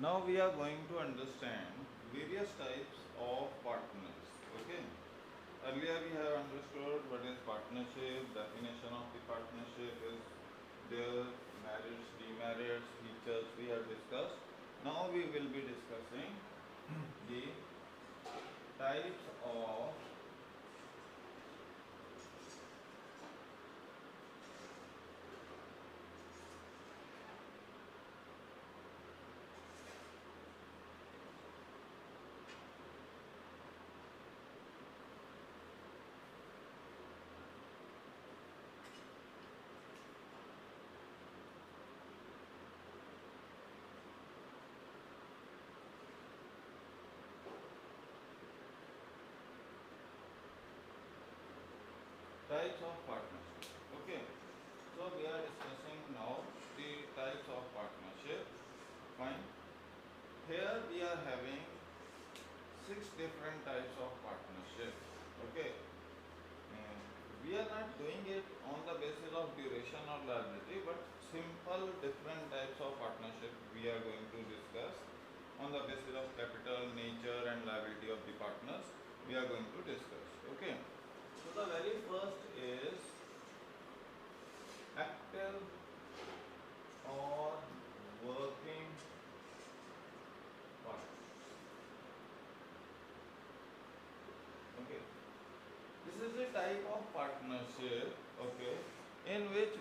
Now we are going to understand various types of partners. Okay. Earlier we have understood what is partnership, definition of the partnership is there, merits, demerits, features we have discussed. Now we will be discussing the types of types of partnership. Okay. So we are discussing now the types of partnership. Fine. Here we are having 6 different types of partnership. Okay. We are not doing it on the basis of duration or liability, but simple different types of partnership we are going to discuss on the basis of capital, nature and liability of the partners we are going to discuss. Okay. So the very first is active or working partner. Okay. This is a type of partnership, okay, in which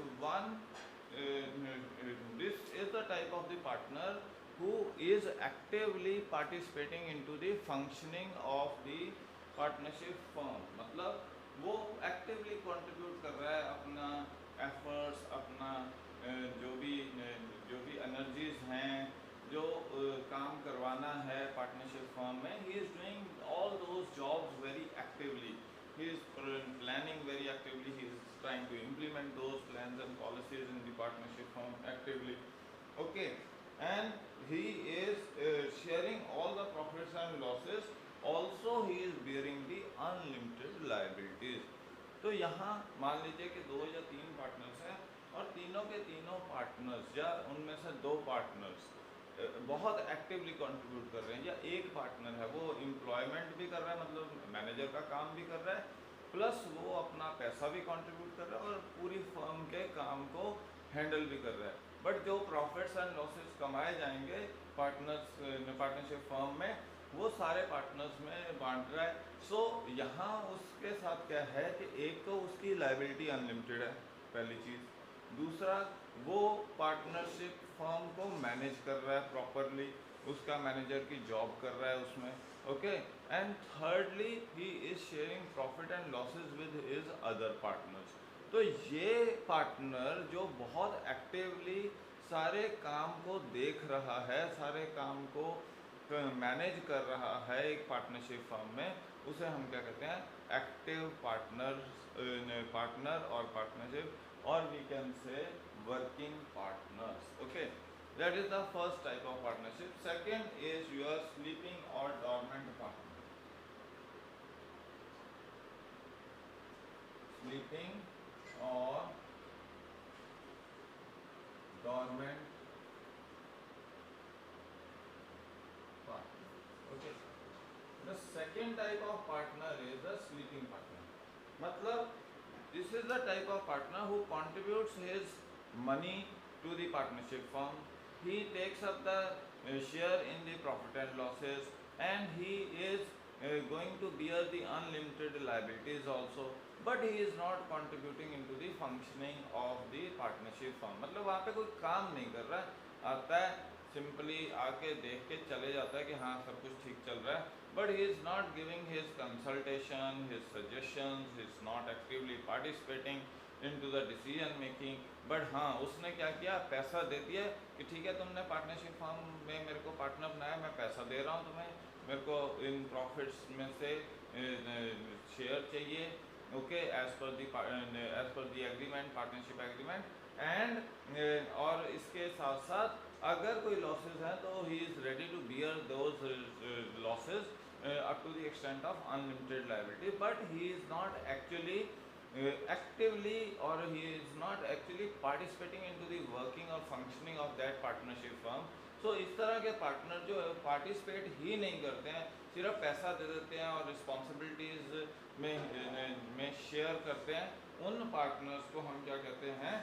this is the type of the partner who is actively participating into the functioning of the partnership firm. मतलब वो actively contribute कर रहा है अपना efforts, अपना जो भी energies हैं, जो काम करवाना है पार्टनरशिप फर्म में, he is doing all those jobs very actively. He is planning very actively. He is trying to implement those plans and policies in the partnership firm actively. Okay, and he is sharing all the profits and losses. Also, he is bearing the unlimited liabilities. तो यहाँ मान लीजिए कि 2 या 3 partners हैं और तीनों के तीनों पार्टनर्स या उनमें से 2 पार्टनर्स बहुत एक्टिवली कंट्रीब्यूट कर रहे हैं, या एक पार्टनर है वो एम्प्लॉयमेंट भी कर रहा है, मतलब मैनेजर का काम भी कर रहा है, प्लस वो अपना पैसा भी कंट्रीब्यूट कर रहा है और पूरी फर्म के काम को हैंडल भी कर रहा है। बट जो प्रॉफिट्स एंड लॉसेस कमाए जाएंगे पार्टनरशिप फर्म में, वो सारे पार्टनर्स में बांट रहा है। सो यहाँ उसके साथ क्या है कि एक तो उसकी लायबिलिटी अनलिमिटेड है, पहली चीज़। दूसरा, वो पार्टनरशिप फर्म को मैनेज कर रहा है प्रॉपरली, उसका मैनेजर की जॉब कर रहा है उसमें। Okay, and thirdly he is sharing profit and losses with his other partners. तो ये पार्टनर जो बहुत एक्टिवली सारे काम को देख रहा है, सारे काम को मैनेज कर रहा है एक पार्टनरशिप फर्म में, उसे हम क्या कहते हैं, एक्टिव पार्टनर और partnership, or we can say working partners. Okay, that is the first type of partnership. Second is your sleeping or dormant partner. Sleeping or dormant partner. Okay, the second type of partner is the sleeping partner. मतलब this is the type of partner who contributes his money to the partnership firm. He takes up the share in the profit and losses, and he is going to bear the unlimited liabilities also, but he is not contributing into the functioning of the partnership firm. मतलब वहाँ पे कोई काम नहीं कर रहा है, आता है सिंपली आके देख के चले जाता है कि हाँ सब कुछ ठीक चल रहा है, but he is not giving his consultation, his suggestions, he is not actively participating into the decision making. But हाँ, उसने क्या किया, पैसा दे दिया कि ठीक है तुमने पार्टनरशिप फर्म में मेरे को पार्टनर बनाया, मैं पैसा दे रहा हूँ तुम्हें, मेरे को इन प्रॉफिट्स में से शेयर चाहिए। Okay, as per the agreement, partnership agreement, and और इसके साथ साथ अगर कोई लॉसेस हैं तो he is ready to bear those losses up to the extent of unlimited liability, but he is not actually actively, or he is not actually participating into the working or functioning of that partnership firm. सो इस तरह के partner जो है participate ही नहीं करते हैं, सिर्फ पैसा दे देते हैं और रिस्पॉन्सिबिलिटीज़ में शेयर करते हैं, उन पार्टनर्स को हम क्या कहते हैं,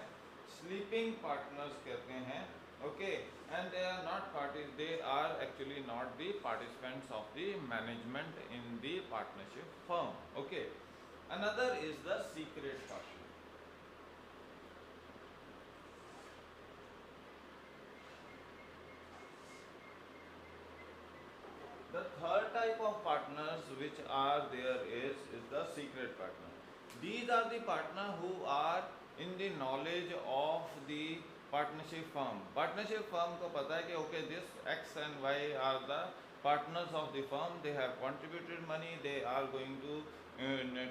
स्लीपिंग पार्टनर्स कहते हैं. Okay, and they are not party, they are actually not the participants of the management in the partnership firm. Okay, another is the secret partner. The third type of partners which are there is the secret partner. These are the partner who are in the knowledge of the partnership firm. Partnership firm को पता है कि okay, this X and Y are the partners of the firm. They have contributed money. They are going to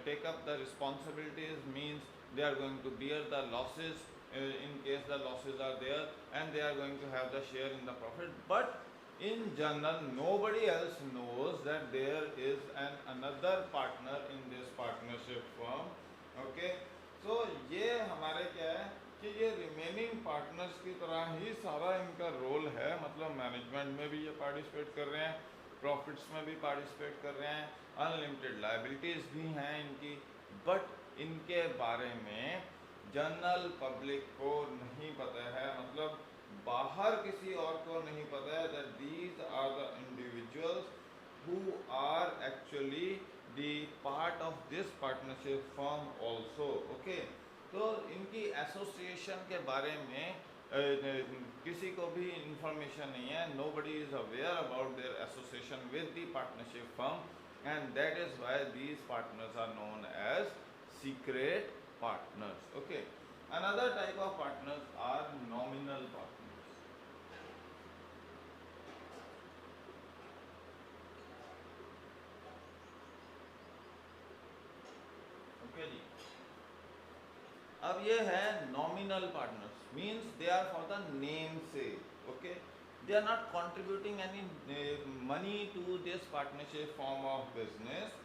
take up the responsibilities. Means they are going to bear the losses in case the losses are there, and they are going to have the share in the profit. But in general, nobody else knows that there is another partner in this partnership firm. Okay, so ये हमारे क्या है कि ये remaining partners की तरह ही सारा इनका रोल है, मतलब मैनेजमेंट में भी ये पार्टिसिपेट कर रहे हैं, प्रॉफिट्स में भी पार्टिसिपेट कर रहे हैं, अनलिमिटेड लायबिलिटीज़ भी हैं इनकी, बट इनके बारे में जनरल पब्लिक को नहीं पता है, मतलब बाहर किसी और को नहीं पता है that these are the individuals who are actually the part of this partnership firm also. Okay, तो इनकी एसोसिएशन के बारे में किसी को भी इंफॉर्मेशन नहीं है. nobody is aware about their association with the partnership firm, and that is why these partners are known as secret partners. Okay, another type of partners are nominal partners. Okay जी, अब ये है nominal partners, means they are for the name से. Okay, they are not contributing any money to this partnership form of business,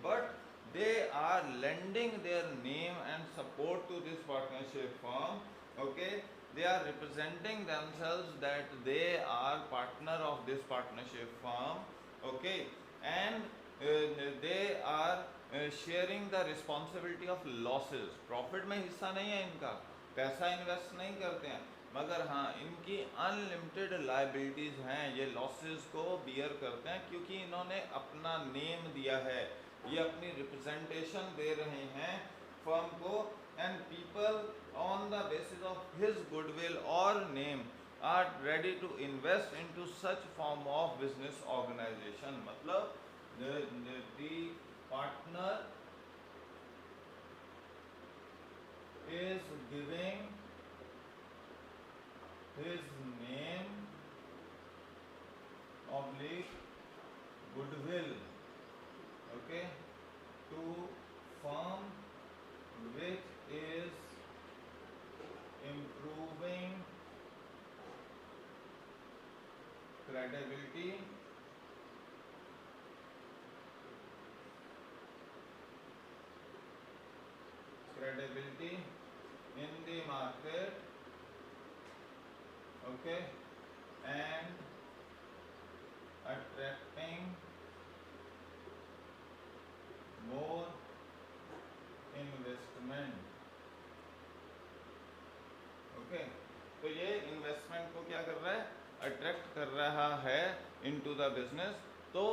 but they are lending their name and support to this partnership firm. Okay, they are representing themselves that they are partner of this partnership firm. Okay, and they are sharing the responsibility of losses. Profit में हिस्सा नहीं है इनका, पैसा invest नहीं करते हैं, मगर हाँ इनकी अनलिमिटेड लाइबिलिटीज़ हैं, ये लॉसेस को बियर करते हैं क्योंकि इन्होंने अपना नेम दिया है, ये अपनी रिप्रेजेंटेशन दे रहे हैं फर्म को, and people on the basis of his goodwill और name are ready to invest into such form of business organisation. मतलब the partner is giving his name oblique goodwill, okay, to firm which is improving credibility, in the market, okay, and attracting more investment. Okay, तो ये investment को क्या कर रहा है, attract कर रहा है इनटू द बिजनेस. तो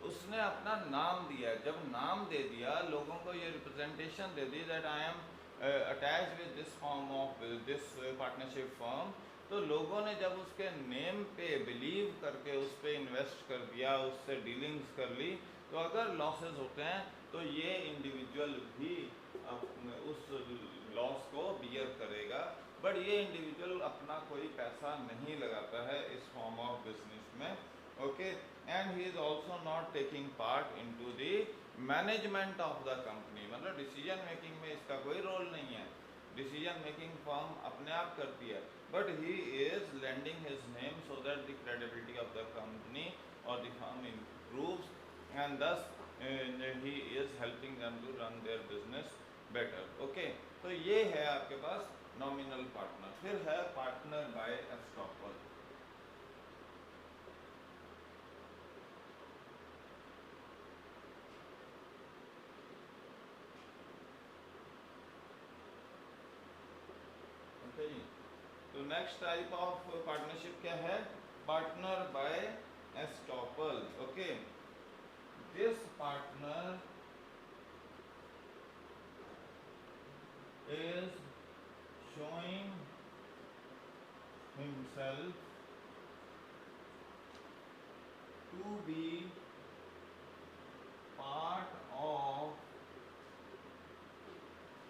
उसने अपना नाम दिया, जब नाम दे दिया लोगों को, ये representation they the that I am attach with this form of this partnership firm, तो लोगों ने जब उसके नेम पे बिलीव करके उस पर इन्वेस्ट कर दिया, उससे डीलिंग्स कर ली, तो अगर लॉसेस होते हैं तो ये इंडिविजुअल भी उस लॉस को बियर करेगा, बट ये इंडिविजुअल अपना कोई पैसा नहीं लगाता है इस फॉर्म ऑफ बिजनेस में. Okay, and he is also not taking part in to the management of the company, मतलब डिसीजन मेकिंग में इसका कोई रोल नहीं है, डिसीजन मेकिंग फर्म अपने आप करती है, but he is lending his name so that the credibility of the company और the firm improves, and thus he is helping them to run their business better. Okay, तो ये है आपके पास nominal partner. फिर है partner by estoppel. Next type of partnership क्या है? Partner by estoppel. Okay, this partner is showing himself to be part of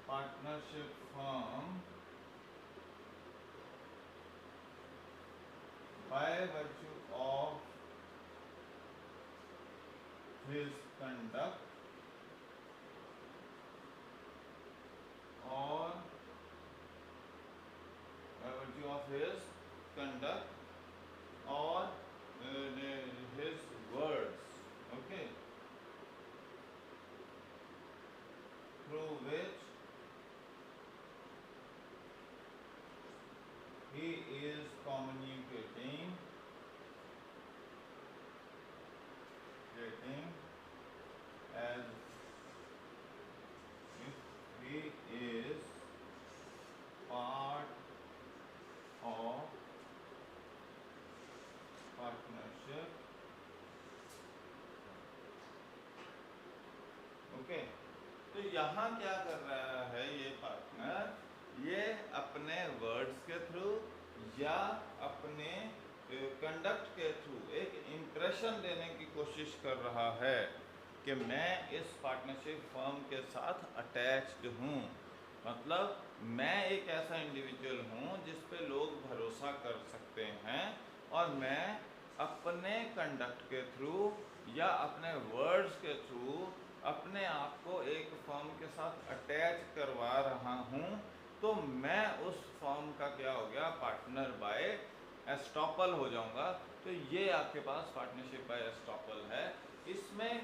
partnership firm by virtue of his conduct or by virtue of his conduct or his words, okay, through which he is communicating as if he is part of partnership. Okay, तो यहाँ क्या कर रहा है ये partner? ये अपने words के थ्रू या अपने कंडक्ट के थ्रू एक इम्प्रेशन देने की कोशिश कर रहा है कि मैं इस पार्टनरशिप फर्म के साथ अटैच्ड हूँ. मतलब मैं एक ऐसा इंडिविजुअल हूँ जिस पे लोग भरोसा कर सकते हैं और मैं अपने कंडक्ट के थ्रू या अपने वर्ड्स के थ्रू अपने आप को एक फर्म के साथ अटैच करवा रहा हूँ. तो मैं उस फर्म का क्या हो गया? पार्टनर बाय एस्टॉपल हो जाऊंगा. तो ये आपके पास पार्टनरशिप बाय एस्टॉपल है. इसमें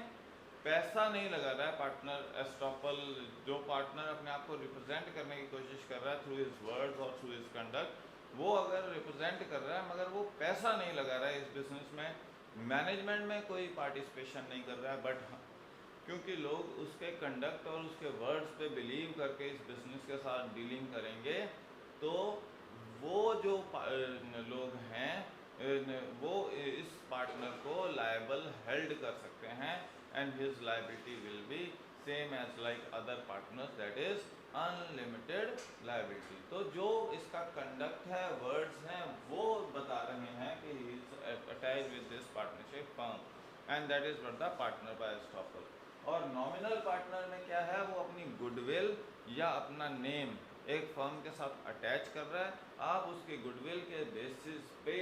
पैसा नहीं लगा रहा है. पार्टनर एस्टॉपल, जो पार्टनर अपने आप को रिप्रेजेंट करने की कोशिश कर रहा है थ्रू हिज वर्ड्स और थ्रू हिज कंडक्ट, वो अगर रिप्रेजेंट कर रहा है मगर वो पैसा नहीं लगा रहा है इस बिजनेस में, मैनेजमेंट में कोई पार्टिसिपेशन नहीं कर रहा है, बट क्योंकि लोग उसके कंडक्ट और उसके वर्ड्स पे बिलीव करके इस बिजनेस के साथ डीलिंग करेंगे, तो वो जो लोग हैं वो इस पार्टनर को लायबल हेल्ड कर सकते हैं and his liability will be same as like other partners, that is unlimited liability. तो जो इसका कंडक्ट है, वर्ड्स हैं, वो बता रहे हैं कि he is attached with this partnership firm and that is what the partner by estoppel. और नॉमिनल पार्टनर में क्या है? वो अपनी गुडविल या अपना नेम एक फर्म के साथ अटैच कर रहा है. आप उसकी गुडविल के बेसिस पे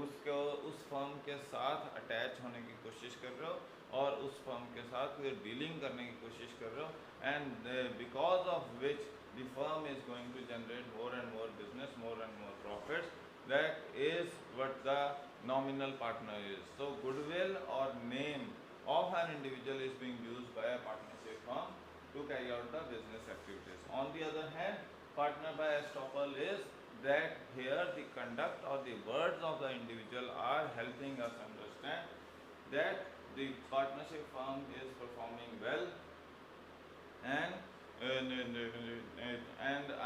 उसको उस फर्म के साथ अटैच होने की कोशिश कर रहे हो और उस फर्म के साथ डीलिंग करने की कोशिश कर रहे हो and because of which the firm is going to generate more and more business, more and more profits. That is what the nominal partner is. So goodwill और name of an individual is being used by a partnership firm to carry out the business activities. On the other hand, partner by estoppel is that here the conduct or the words of the individual are helping us understand that the partnership firm is performing well and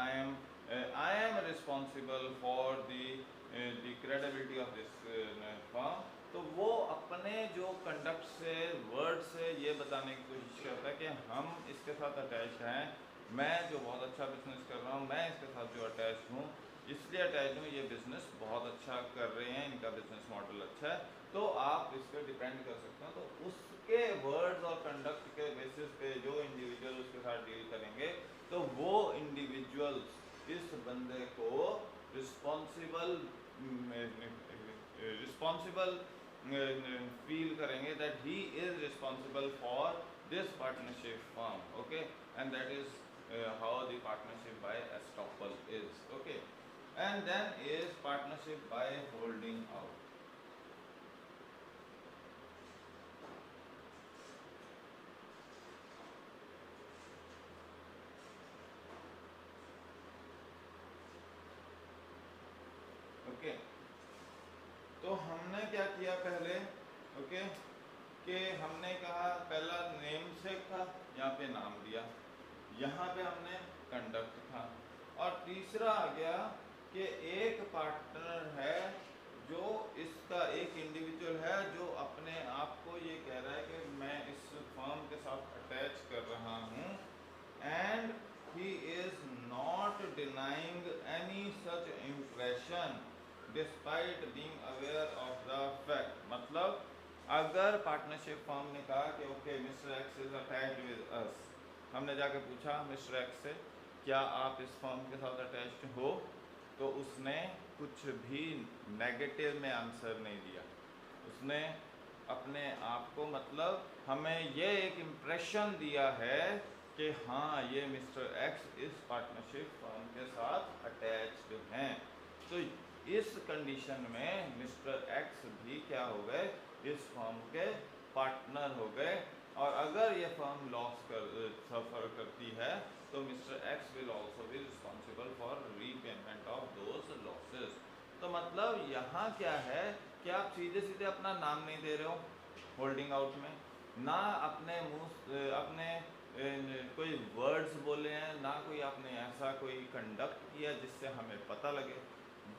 I am responsible for the credibility of this firm. तो वो अपने जो conduct से, word से ये बताने की कोशिश करता है कि हम इसके साथ अटैच हैं, मैं जो बहुत अच्छा बिजनेस कर रहा हूँ, मैं इसके साथ जो अटैच हूँ, इसलिए अटैच हूँ, ये बिजनेस बहुत अच्छा कर रहे हैं, इनका बिजनेस मॉडल अच्छा है, तो आप इस पर डिपेंड कर सकते हैं. तो उसके वर्ड्स और कंडक्ट के बेसिस पे जो इंडिविजुअल उसके साथ डील करेंगे, तो वो इंडिविजुअल्स इस बंदे को रिस्पॉन्सिबल feel करेंगे that he is responsible for this partnership firm, okay, and that is how the partnership by estoppel is, okay. And then is partnership by holding out. okay, तो हमने क्या किया पहले, ओके, कि हमने कहा पहला नेम से था, यहाँ पे नाम दिया, यहाँ पे हमने कंडक्ट था, और तीसरा आ गया कि एक पार्टनर है जो इसका एक इंडिविजुअल है जो अपने आप को ये कह रहा है कि मैं इस फर्म के साथ अटैच कर रहा हूँ, and he is not denying any such impression despite being aware of the fact। मतलब अगर पार्टनरशिप फर्म ने कहा कि okay mister x is attached with us, हमने जाके पूछा मिस्टर एक्स से क्या आप इस फर्म के साथ अटैच्ड हो, तो उसने कुछ भी नेगेटिव में आंसर नहीं दिया। उसने अपने आप को मतलब हमें ये एक इम्प्रेशन दिया है कि हाँ ये मिस्टर एक्स इस पार्टनरशिप फर्म के साथ अटैच्ड हैं। तो इस कंडीशन में मिस्टर एक्स भी क्या हो गए, इस फर्म के पार्टनर हो गए, और अगर ये फर्म लॉस सफ़र करती है तो mister x will also be responsible for repayment of those losses. तो मतलब यहाँ क्या है कि आप सीधे सीधे अपना नाम नहीं दे रहे हो होल्डिंग आउट में, ना अपने मुंह अपने कोई वर्ड्स बोले हैं, ना कोई आपने ऐसा कोई कंडक्ट किया जिससे हमें पता लगे,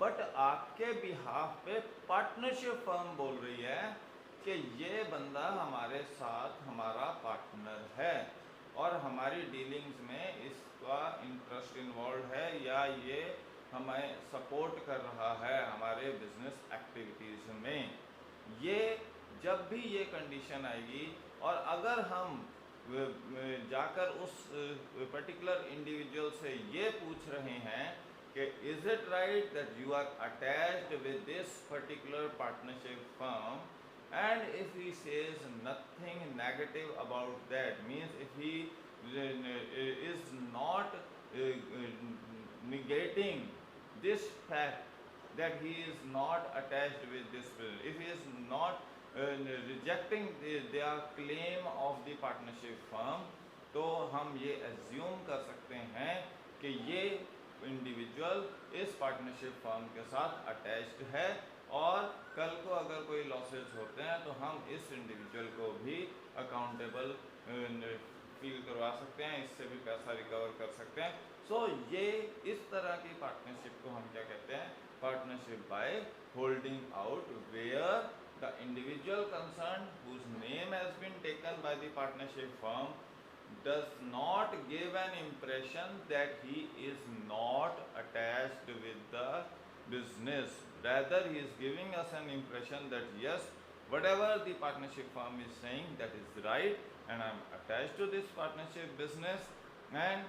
बट आपके बिहाफ पे पार्टनरशिप फर्म बोल रही है कि ये बंदा हमारे साथ हमारा पार्टनर है और हमारी डीलिंग्स में इसका इंटरेस्ट इन्वॉल्व है, या ये हमें सपोर्ट कर रहा है हमारे बिजनेस एक्टिविटीज़ में। ये जब भी ये कंडीशन आएगी और अगर हम जाकर उस पर्टिकुलर इंडिविजुअल से ये पूछ रहे हैं कि is it right that you are attached with this particular partnership firm, and if he says nothing negative about that, means if he is not negating this fact that he is not attached with this person, if he is not rejecting their claim of the partnership firm, तो हम ये assume कर सकते हैं कि ये individual इस partnership firm के साथ अटैच्ड है, और कल को अगर कोई लॉसेज होते हैं तो हम इस इंडिविजुअल को भी अकाउंटेबल फील करवा सकते हैं, इससे भी पैसा रिकवर कर सकते हैं। सो ये इस तरह की पार्टनरशिप को हम क्या कहते हैं, partnership by holding out, where the individual concern whose name has been taken by the partnership firm does not give an impression that he is not attached with the business, rather he is giving us an impression that yes, whatever the partnership firm is saying that is right, and I am attached to this partnership business, and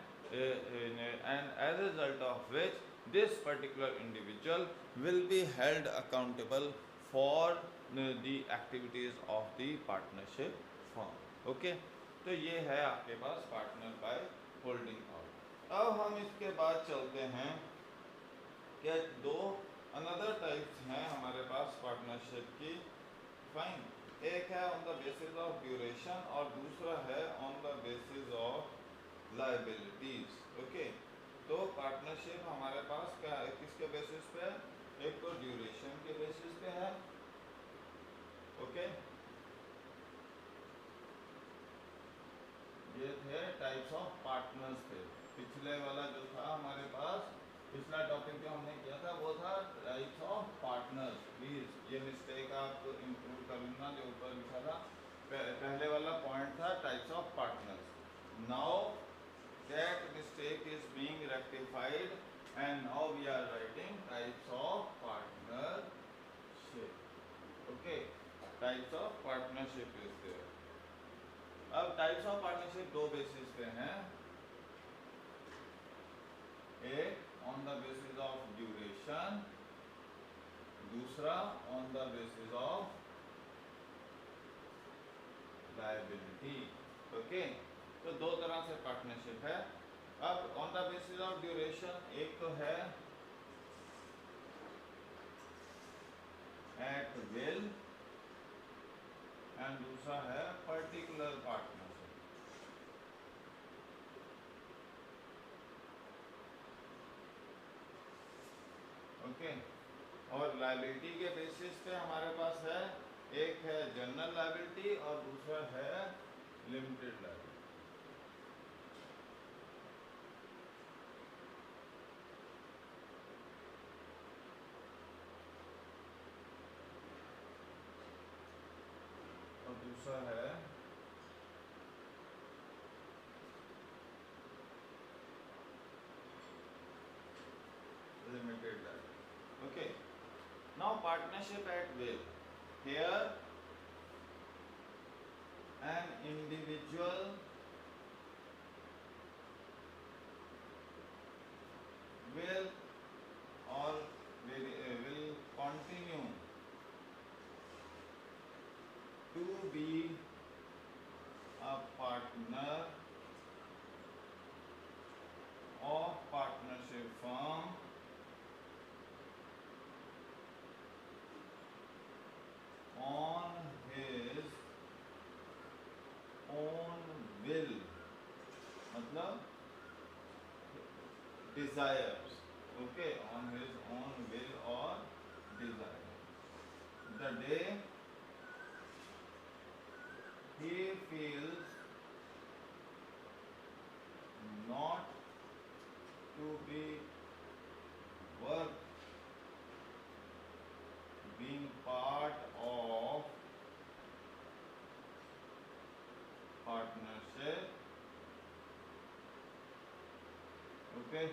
as a result of which this particular individual will be held accountable for the activities of the partnership firm। okay, तो ये है आपके पास partner by holding out. अब हम इसके बाद चलते हैं कि दो अनदर टाइप्स हैं हमारे पास पार्टनरशिप की। फाइन, एक है on the basis of duration और दूसरा है on the basis of liabilities. Okay, तो पार्टनरशिप हमारे पास क्या है, किसके बेसिस पे है, एक तो ड्यूरेशन के बेसिस पे है। ओके, ये थे टाइप्स ऑफ पार्टनर्स पे। पिछले वाला जो था हमारे पास, पिछला टॉपिक जो हमने किया था वो था टाइप्स ऑफ पार्टनर्स। प्लीज ये मिस्टेक आप इंक्लूड कर लेना जो ऊपर लिखा था। पहले वाला पॉइंट था types of partners. Now that mistake is being rectified and now we are writing types of partnership. Okay, types of partnership is there. अब टाइप्स ऑफ पार्टनरशिप दो बेसिस पे हैं, एक on the basis of duration, दूसरा on the basis of liability. Okay, तो दो तरह से पार्टनरशिप है। अब on the basis of duration एक तो है एट विल एंड दूसरा है पर्टिकुलर पार्टनरशिप। ओके, और लायबिलिटी के बेसिस पे हमारे पास है, एक है जनरल लायबिलिटी और दूसरा है लिमिटेड लायबिलिटी। दूसरा है limited liability. Okay. Now partnership at will. Here an individual will or will continue to be a partner of partnership firm on his own will, मतलब desires. Okay, on his own will or desire. The day he feels not to be worth being part of partnership, okay,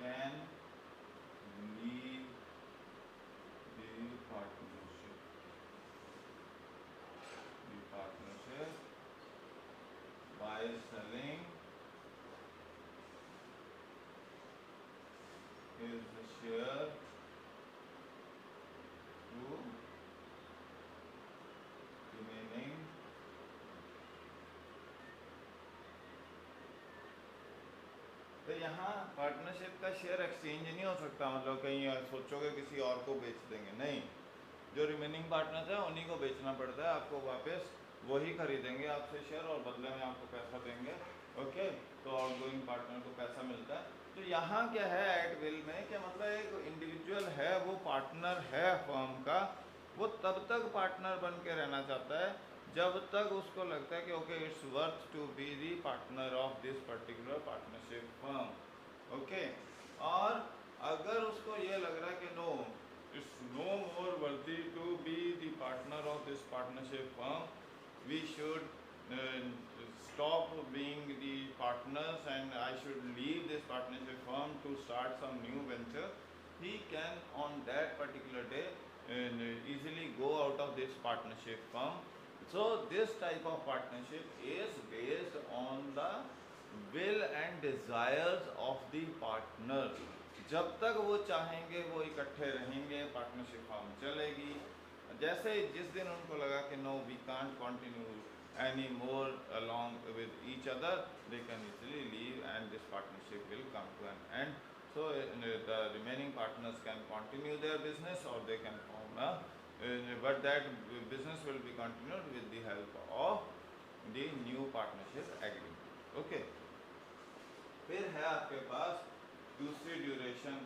can leave the partnership by selling his share to remaining तो यहाँ partnership का share exchange नहीं हो सकता, मतलब कहीं सोचोगे किसी और को बेच देंगे, नहीं, जो रिमेनिंग पार्टनर्स है उन्हीं को बेचना पड़ता है, आपको वापस वही खरीदेंगे आपसे शेयर और बदले में आपको पैसा देंगे। ओके, तो आउटगोइंग पार्टनर को पैसा मिलता है। तो यहाँ क्या है एट विल में, कि मतलब एक इंडिविजुअल है वो पार्टनर है फर्म का, वो तब तक पार्टनर बन के रहना चाहता है जब तक उसको लगता है कि okay it's worth to be the partner of this particular partnership firm. Okay, और अगर उसको ये लग रहा है कि no it's no more worthy to be the partner of this partnership firm, we should stop being the partners and I should leave this partnership firm to start some new venture, he can on that particular day easily go out of this partnership firm. So this type of partnership is based on the will and desires of the partner. जब तक वो चाहेंगे वो इकट्ठे रहेंगे, partnership firm चलेगी। जैसे जिस दिन उनको लगा कि no we can't continue any more along with each other, they can easily leave and this partnership will come to an end. So the remaining partners can continue their business or they can form a but that business will be continued with the help of the new partnership agreement. Okay, फिर है आपके पास दूसरी duration,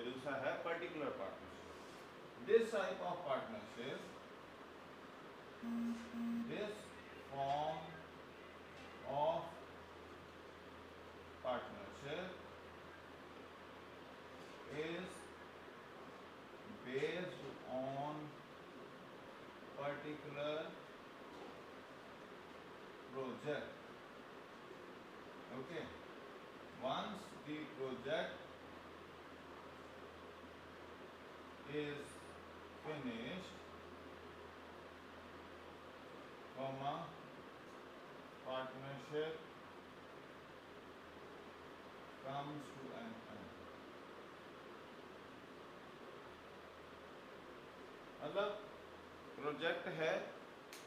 दूसरा है particular partnership. This type of partnership, this form of partnership is based on particular project. Okay, once the project is finished, partnership comes to an end. मतलब project है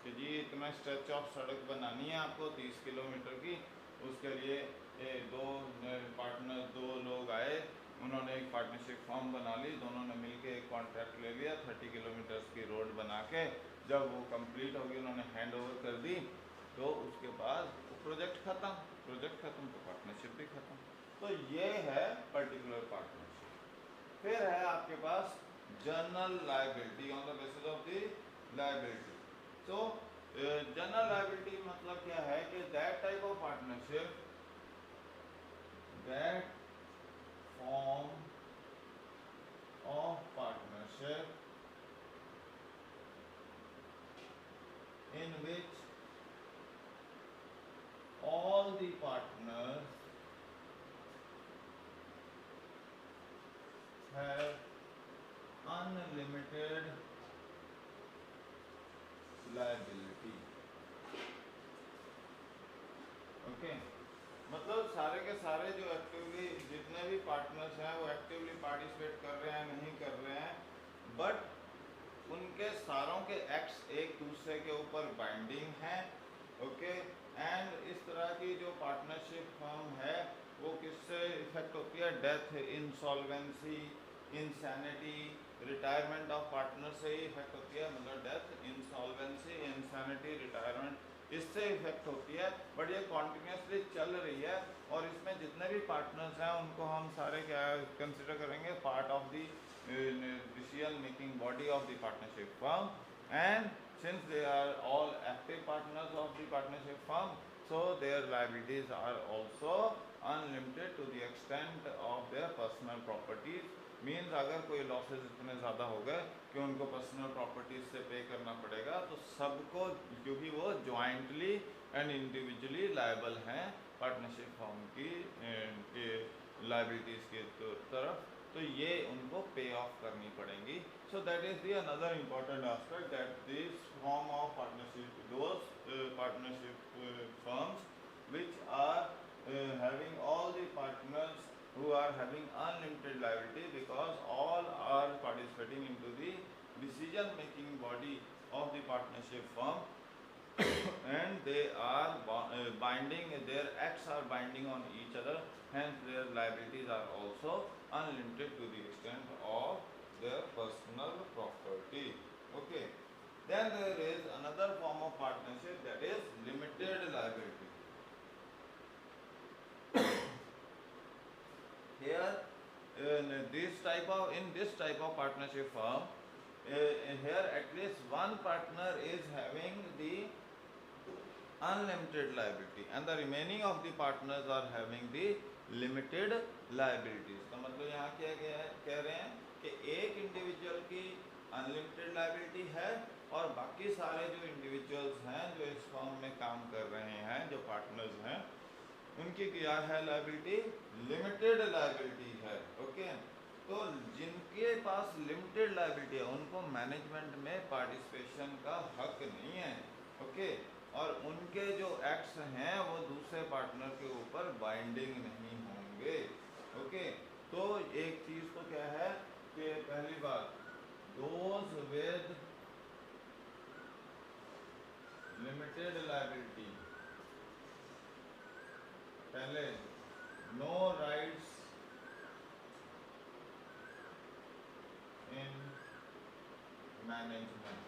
कि जी इतना स्ट्रेच ऑफ सड़क बनानी है आपको 30 किलोमीटर की, उसके लिए दो पार्टनर, दो लोग आए, उन्होंने एक पार्टनरशिप फॉर्म बना ली, दोनों ने मिलके एक कॉन्ट्रैक्ट ले लिया 30 किलोमीटर्स की रोड बना के, जब वो कंप्लीट होगी उन्होंने हैंड ओवर कर दी, तो उसके बाद प्रोजेक्ट खत्म, प्रोजेक्ट खत्म तो पार्टनरशिप भी खत्म। तो ये है पर्टिकुलर पार्टनरशिप। फिर है आपके पास general liability on the basis of the liability. तो जनरल लायबिलिटी मतलब क्या है कि that type of partnership, that form of partnership unlimited liability. Okay, मतलब सारे के सारे जो एक्टिवली जितने भी पार्टनर्स हैं वो एक्टिवली पार्टिसिपेट कर रहे हैं नहीं कर रहे हैं, बट उनके सारों के एक्ट्स एक दूसरे के ऊपर बाइंडिंग हैं। ओके, एंड इस तरह की जो पार्टनरशिप फर्म है वो किससे इफेक्ट होती है? Death, insolvency, insanity, retirement of partner से ही इफेक्ट होती है। मतलब डेथ, इंसॉल्वेंसी, इंसैनिटी, रिटायरमेंट, इससे इफेक्ट होती है। बट ये कॉन्टिन्यूसली चल रही है और इसमें जितने भी पार्टनर्स हैं उनको हम सारे क्या कंसिडर करेंगे? Part of the decision making body of the partnership firm, and since they are all active partners of the partnership firm, so their liabilities are also unlimited to the extent of their personal properties। Means अगर कोई losses इतने ज़्यादा हो गए कि उनको personal properties से पे करना पड़ेगा तो सबको, क्योंकि वो ज्वाइंटली एंड इंडिविजुअली लायबल हैं पार्टनरशिप फर्म की लायबिलिटीज़ की तरफ, तो ये उनको पे ऑफ करनी पड़ेंगी। So that is the another important aspect that this form of partnership, those partnership firms which are having all the partners who are having unlimited liability, because all are participating into the decision making body of the partnership firm and they are binding, their acts are binding on each other, hence their liabilities are also unlimited to the extent of their personal property। Okay, then there is another form of partnership, that is limited liability। Here in this type of partnership firm, here at least one partner is having the unlimited liability and the remaining of the partners are having the limited liabilities। तो मतलब यहाँ क्या कह रहे हैं कि एक individual की अनलिमिटेड लाइबिलिटी है और बाकी सारे जो इंडिविजुअल्स हैं जो इस फर्म में काम कर रहे हैं, जो पार्टनर्स हैं, उनकी क्या है लाइबिलिटी? लिमिटेड लाइबिलिटी है। ओके, तो जिनके पास लिमिटेड लाइबिलिटी है उनको मैनेजमेंट में पार्टिसिपेशन का हक नहीं है। ओके, और उनके जो एक्ट्स हैं वो दूसरे पार्टनर के ऊपर बाइंडिंग नहीं होंगे। ओके, तो एक चीज तो क्या है कि पहली बात, दोज विद लिमिटेड लाइबिलिटी, पहले no rights in management.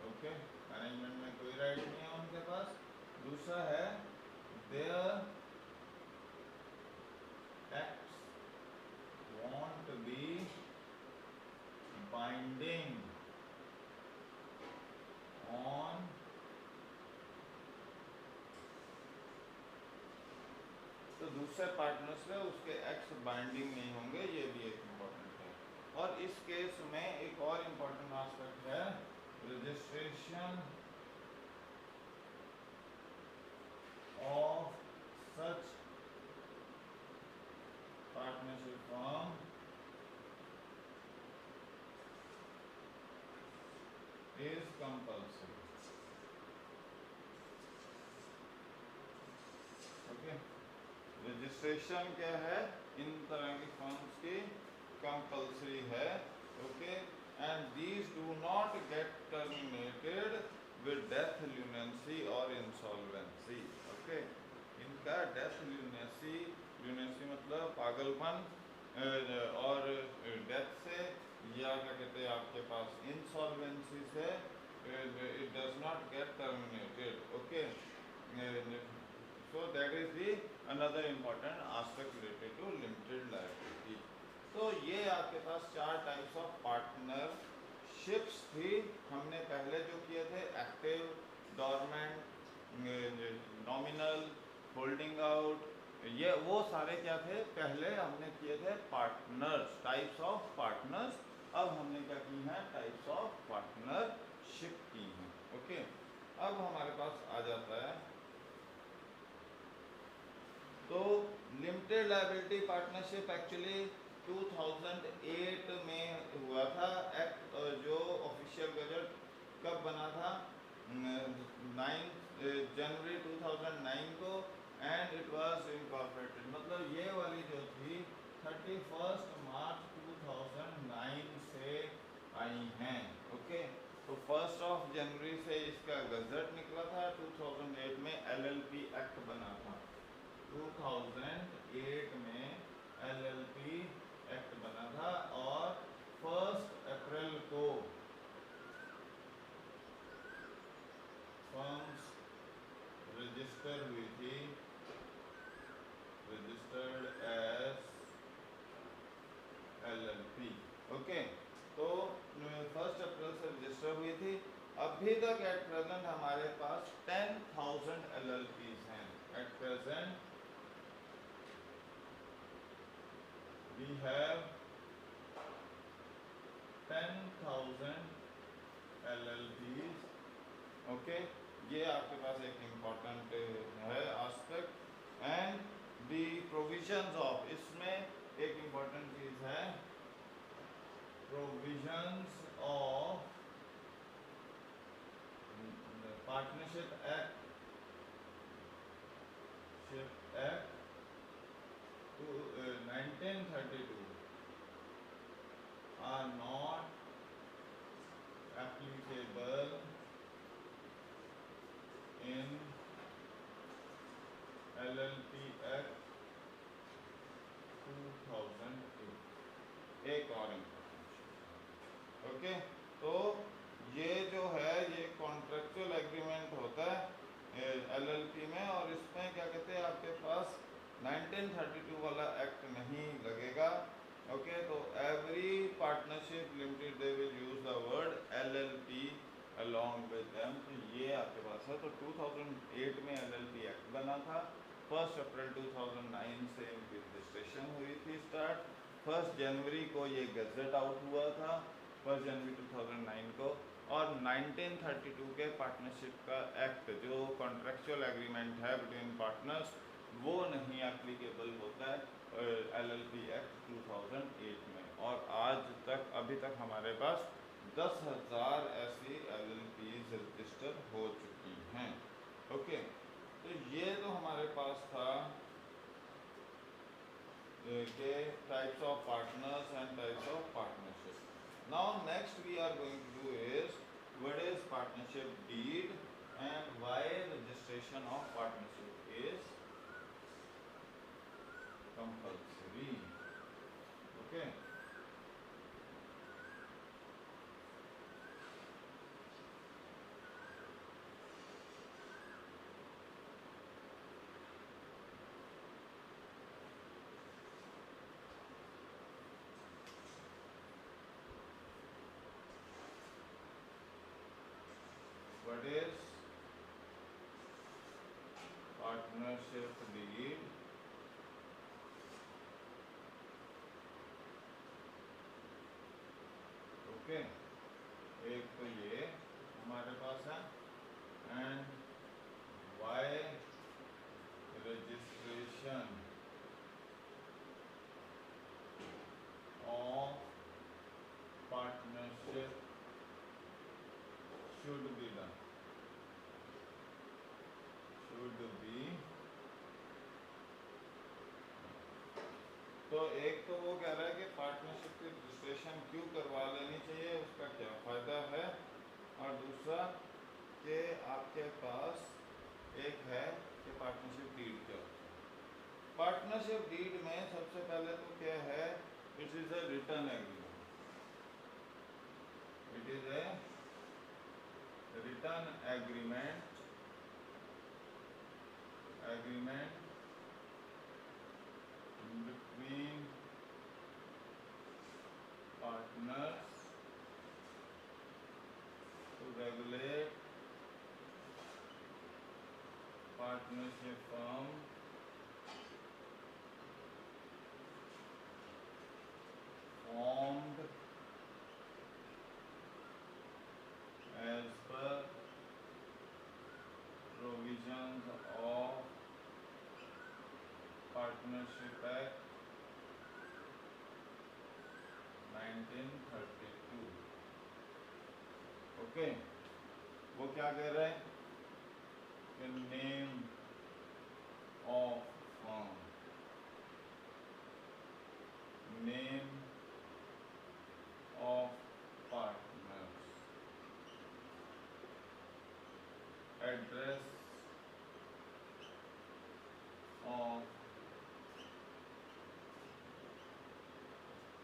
Okay, management में कोई राइट नहीं है उनके पास। दूसरा है their acts won't be binding on तो दूसरे पार्टनर से उसके एक्ट्स बाइंडिंग नहीं होंगे, ये भी एक इम्पोर्टेंट है। और इस केस में एक और इम्पोर्टेंट एस्पेक्ट है registration of such partnership firm is compulsory। Okay, registration क्या है इन तरह की फर्म्स की? कंपल्सरी है। Okay, and these do not get terminated with death, lunacy और इंसॉल्वेंसी। ओके, इनका डेथ, ल्यूनेंसी मतलब पागलपन, और डेथ से, या क्या कहते हैं आपके पास इंसॉल्वेंसी से, it does not get terminated. Okay, so that is the another important aspect related to limited liability। तो ये आपके पास चार टाइप्स ऑफ पार्टनरशिप्स थी। हमने पहले जो किए थे active, dormant, nominal, holding out, ये वो सारे क्या थे? पहले हमने किए थे पार्टनर्स, टाइप्स ऑफ पार्टनर्स। अब हमने क्या की हैं? टाइप्स ऑफ पार्टनरशिप की हैं। ओके, अब हमारे पास आ जाता है तो लिमिटेड लायबिलिटी पार्टनरशिप एक्चुअली 2008 में हुआ था एक्ट, जो ऑफिशियल गजट कब बना था, 9 जनवरी 2009 को, एंड इट वाज इनकॉर्पोरेटेड, मतलब ये वाली जो थी 31 मार्च 2009 से आई हैं। ओके, तो 1 जनवरी से इसका गजट निकला था, 2008 में एलएलपी एक्ट बना था, 2008 में एलएलपी एक्ट बना था, और 1 अप्रैल को फर्म्स रजिस्टर हुई थी, रजिस्टर्ड एज एलएलपी। ओके, तो 1 अप्रैल से रजिस्टर हुई थी। अभी तक एट प्रेजेंट हमारे पास 10,000 एलएलपीज हैं। At present we have 10,000 LLPs. Okay, ये आपके पास एक इम्पॉर्टेंट है aspect, and the provisions of, इसमें एक इम्पॉर्टेंट चीज है, provisions of partnership act, act 1932 are not applicable in LLP Act 2008। एक और इम्पोर्टेंट, ओके, तो ये जो है ये कॉन्ट्रेक्चुअल एग्रीमेंट होता है एलएलपी में, और इसमें क्या कहते हैं आपके पास 1932 वाला एक्ट नहीं लगेगा। ओके, तो every partnership limited they will use the word LLP along with them, तो ये आपके पास है। तो 2008 में एलएलपी एक्ट बना था, 1 अप्रैल 2009 से इनकी रजिस्ट्रेशन हुई थी स्टार्ट, 1 जनवरी को ये गजट आउट हुआ था, 1 जनवरी 2009 को, और 1932 के पार्टनरशिप का एक्ट जो कॉन्ट्रेक्चुअल एग्रीमेंट है बिटवीन पार्टनर्स, वो नहीं एप्लीकेबल होता है एलएलपी एक्ट 2008 में। और आज तक, अभी तक हमारे पास 10,000 ऐसी एलएलपीज रजिस्टर हो चुकी हैं। ओके, तो ये तो हमारे पास था के types of partners and types of partnership. Now next we are going to do is what is partnership deed and why registration of partnership is compulsory. Okay. What is partnership deed? Okay, एक तो ये हमारे पास है, and why registration of partnership should be done, should be। तो एक तो वो कह रहा है कि पार्टनरशिप की रजिस्ट्रेशन क्यों करवा लेनी चाहिए, उसका क्या फ़ायदा है, और दूसरा कि आपके पास एक है कि पार्टनरशिप डीड क्या होता है। पार्टनरशिप डीड में सबसे पहले तो क्या है, it is a return agreement, it is a return agreement, agreement between partners to regulate partnership firm formed as per provisions of Partnership Act 1932। Okay, वो क्या कह रहे हैं कि name of firm, name of partners, address of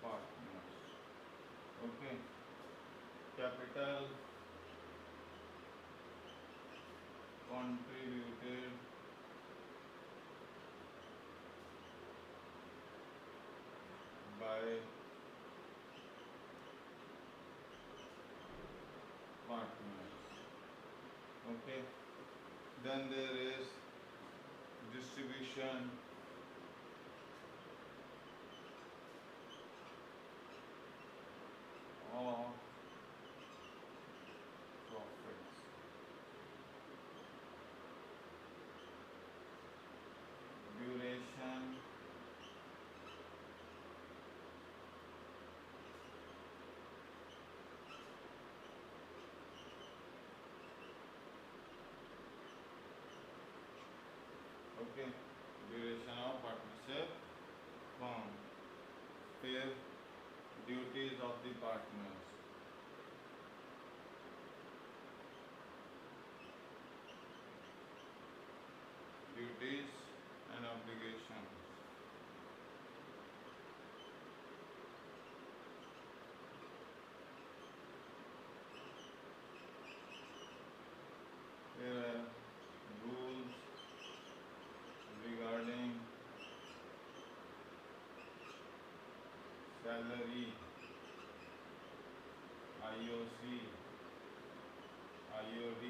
partners. Okay, capital contributed by partners. Okay, then there is distribution of profits, duration okay, duration of partnership firm, फिर duties of the partners, duties and obligations, फिर rules regarding salary, IOC, IOD,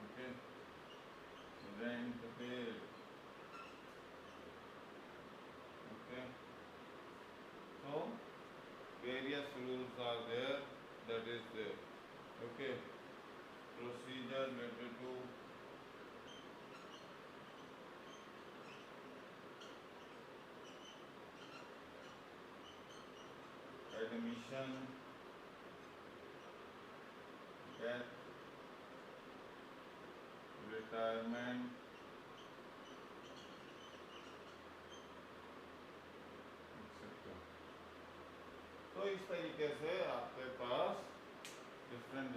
okay, rent paid, okay. So various rules are there, that is there. Okay, procedure related to admission, death, retirement, etc. तो इस तरीके से आपके पास different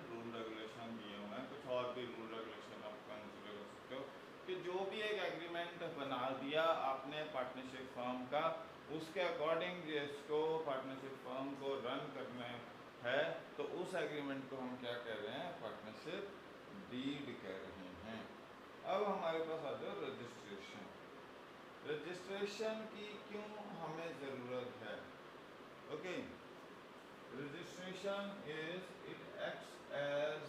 rule regulation दिए हुए हैं। कुछ और भी रूल रेगुलेशन आप कंसिडर कर सकते हो कि जो भी एक एग्रीमेंट बना दिया आपने पार्टनरशिप फर्म का, उसके अकॉर्डिंग जिसको पार्टनरशिप फर्म को रन करना है, तो उस एग्रीमेंट को हम क्या कह रहे हैं, पार्टनरशिप डीड कह रहे हैं। अब हमारे पास आ जाओ रजिस्ट्रेशन। रजिस्ट्रेशन की क्यों हमें ज़रूरत है? Okay, registration is, it acts as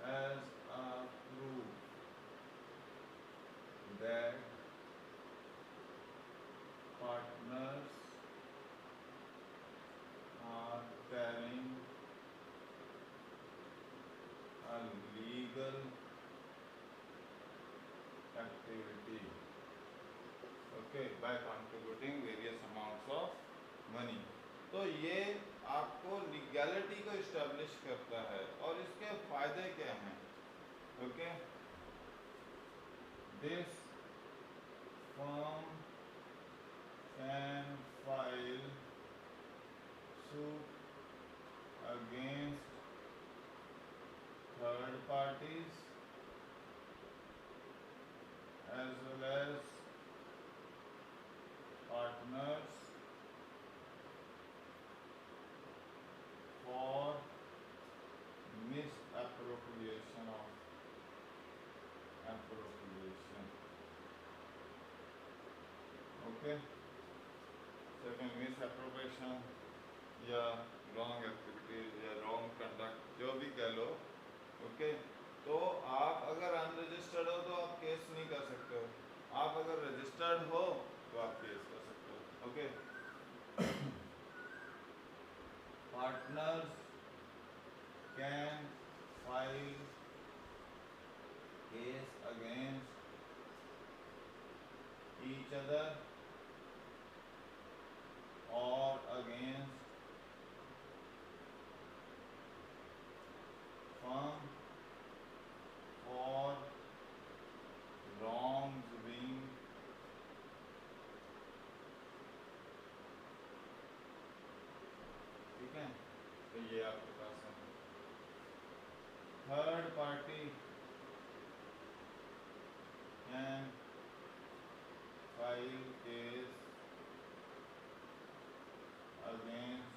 a proof that partners are carrying a legal activity, okay, by contributing various amounts of money। तो ये आपको लीगैलिटी को इस्टेब्लिश करता है। और इसके फायदे क्या हैं? Okay, this firm can file suit against third parties as well as partners for misappropriation of appropriation, okay, second misappropriation या रॉन्ग एक्टिविटीज या रॉन्ग कंडक्ट जो भी कह लो, ओके। तो आप अगर अनरजिस्टर्ड हो तो आप केस नहीं कर सकते हो, आप अगर रजिस्टर्ड हो तो आप केस कर सकते हो, okay. Partners can file case against each other or ये आपके पास है third party can file case against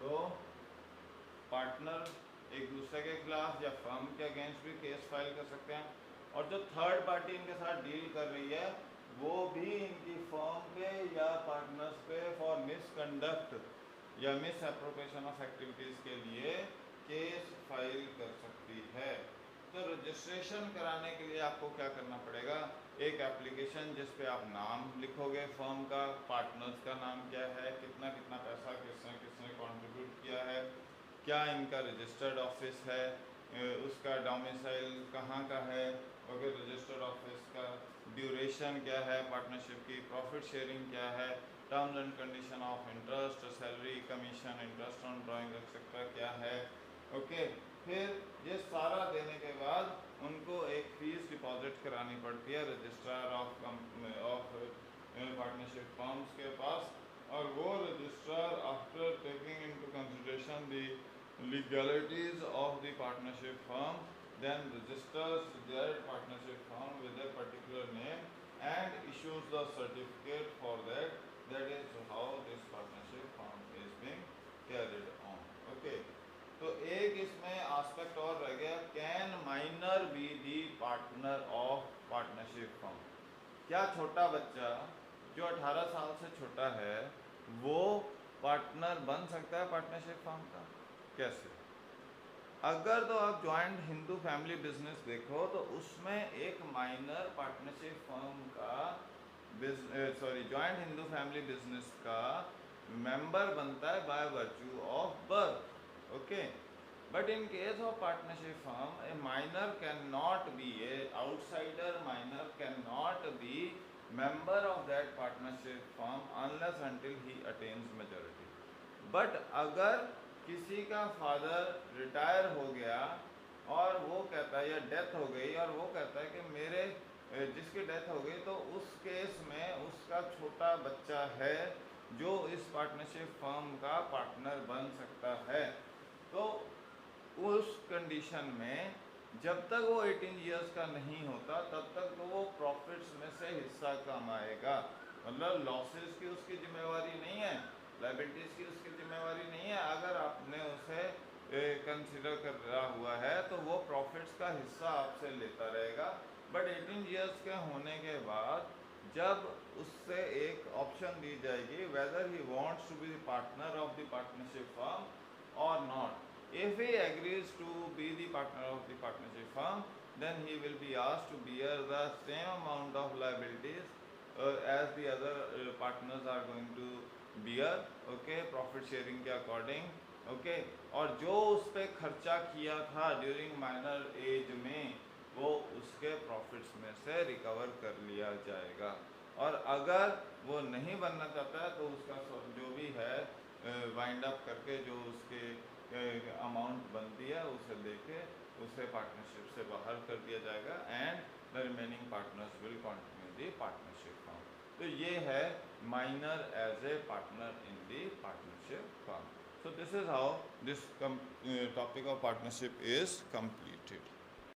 तो पार्टनर एक दूसरे के खिलाफ या फर्म के अगेंस्ट भी केस फाइल कर सकते हैं, और जो थर्ड पार्टी इनके साथ डील कर रही है वो भी इनकी फर्म पे या पार्टनर्स पे फॉर मिसकंडक्ट या मिस एप्रोप्रिएशन ऑफ एक्टिविटीज़ के लिए केस फाइल कर सकती है। तो रजिस्ट्रेशन कराने के लिए आपको क्या करना पड़ेगा, एक एप्लीकेशन जिस पे आप नाम लिखोगे फर्म का, पार्टनर्स का नाम क्या है, कितना कितना पैसा किसने किसने कंट्रीब्यूट किया है, क्या इनका रजिस्टर्ड ऑफिस है, उसका डोमिसाइल कहाँ का है, अगर रजिस्टर्ड ऑफिस का ड्यूरेशन क्या है, पार्टनरशिप की प्रॉफिट शेयरिंग क्या है, terms and condition of interest, salary, commission, interest on drawing etcetera क्या है। ओके, फिर ये सारा देने के बाद उनको एक फीस डिपॉजिट करानी पड़ती है रजिस्ट्रार ऑफ पार्टनरशिप फर्म्स के पास, और वो registrar after taking into consideration the legalities of the partnership firm then registers their partnership firm with a particular name and issues the certificate for that. That is how this partnership firm is being carried on. Okay, तो एक इसमें aspect और रह गया, can minor B the partner of partnership firm. क्या छोटा बच्चा जो 18 साल से छोटा है वो पार्टनर बन सकता है पार्टनरशिप फर्म का? कैसे? अगर तो आप जॉइंट हिंदू फैमिली बिजनेस देखो तो उसमें एक माइनर पार्टनरशिप फर्म का जॉइंट हिंदू फैमिली बिजनेस का मेंबर बनता है by virtue of birth. Okay, but in case of partnership firm A minor can not be, A outsider minor can not be member of that partnership firm unless until he attains majority. But अगर किसी का father retire हो गया और वो कहता है, या डेथ हो गई और वो कहता है कि मेरे जिसकी डेथ हो गई, तो उस केस में उसका छोटा बच्चा है जो इस पार्टनरशिप फर्म का पार्टनर बन सकता है। तो उस कंडीशन में जब तक वो 18 इयर्स का नहीं होता तब तक तो वो प्रॉफिट्स में से हिस्सा कमाएगा, मतलब लॉसेस की उसकी जिम्मेवारी नहीं है, लाइबिलिटीज़ की उसकी जिम्मेवारी नहीं है। अगर आपने उसे कंसिडर कर रहा हुआ है तो वो प्रॉफिट्स का हिस्सा आपसे लेता रहेगा। बट 18 इयर्स के होने के बाद जब उससे एक ऑप्शन दी जाएगी whether he wants to be the partner of the partnership firm और not, if he agrees to be the partner of the partnership firm then he will be asked to bear the same amount of liabilities as the other partners are going to bear, okay, profit sharing के according, okay, और जो उस पर खर्चा किया था during minor as में वो उसके प्रॉफिट्स में से रिकवर कर लिया जाएगा। और अगर वो नहीं बनना चाहता है तो उसका जो भी है वाइंड अप करके जो उसके अमाउंट बनती है उसे लेके उसे पार्टनरशिप से बाहर कर दिया जाएगा and the remaining partners will continue the partnership firm. तो ये है minor as a partner in the partnership firm. So this is how this topic of partnership is completed.